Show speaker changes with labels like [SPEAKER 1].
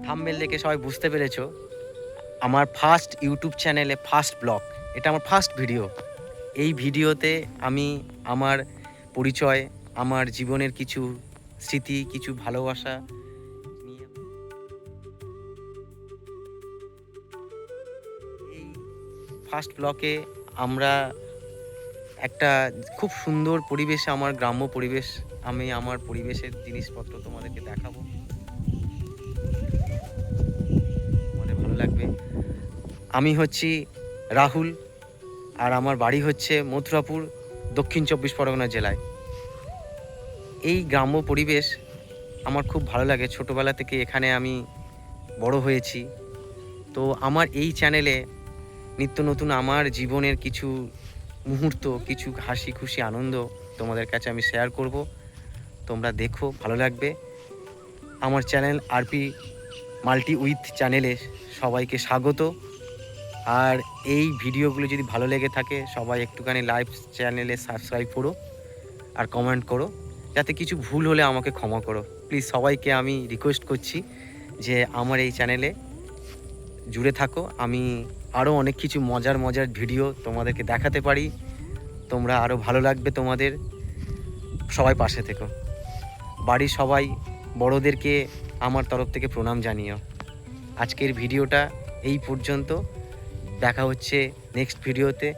[SPEAKER 1] Thumbnail দেখে সবাই বুঝতে পেরেছো, আমার ফার্স্ট ইউটিউব চ্যানেলে ফার্স্ট ব্লগ, এটা আমার ফার্স্ট ভিডিও। এই ভিডিওতে আমি আমার পরিচয়, আমার জীবনের কিছু স্মৃতি, কিছু ভালোবাসা নিয়ে এই ফার্স্ট ব্লগে আমরা একটা খুব সুন্দর পরিবেশে, আমার গ্রাম্য পরিবেশ, আমি আমার পরিবেশের জিনিসপত্র তোমাদেরকে দেখাবো, তোমাদের ভালো লাগবে। আমি হচ্ছি রাহুল, আর আমার বাড়ি হচ্ছে মথুরাপুর, দক্ষিণ 24 পরগনা জেলায়। এই গ্রাম্য পরিবেশ আমার খুব ভালো লাগে, ছোটোবেলা থেকে এখানে আমি বড় হয়েছি। তো আমার এই চ্যানেলে নিত্য নতুন আমার জীবনের কিছু মুহূর্ত, কিছু হাসি খুশি আনন্দ তোমাদের কাছে আমি শেয়ার করব। তোমরা দেখো, ভালো লাগবে। আমার চ্যানেল আরপি মাল্টি উইথ চ্যানেলে সবাইকে স্বাগত। আর এই ভিডিওগুলো যদি ভালো লেগে থাকে, সবাই একটুখানি লাইভ চ্যানেলে সাবস্ক্রাইব করো আর কমেন্ট করো। যাতে কিছু ভুল হলে আমাকে ক্ষমা করো প্লিজ। সবাইকে আমি রিকোয়েস্ট করছি যে আমার এই চ্যানেলে জুড়ে থাকো। আমি আরও অনেক কিছু মজার মজার ভিডিও তোমাদেরকে দেখাতে পারি, তোমরা আরও ভালো লাগবে তোমাদের। সবাই পাশে থেকো। বাড়ির সবাই বড়োদেরকে আমার তরফ থেকে প্রণাম জানিও। আজকের ভিডিওটা এই পর্যন্ত, দেখা হচ্ছে নেক্সট ভিডিওতে।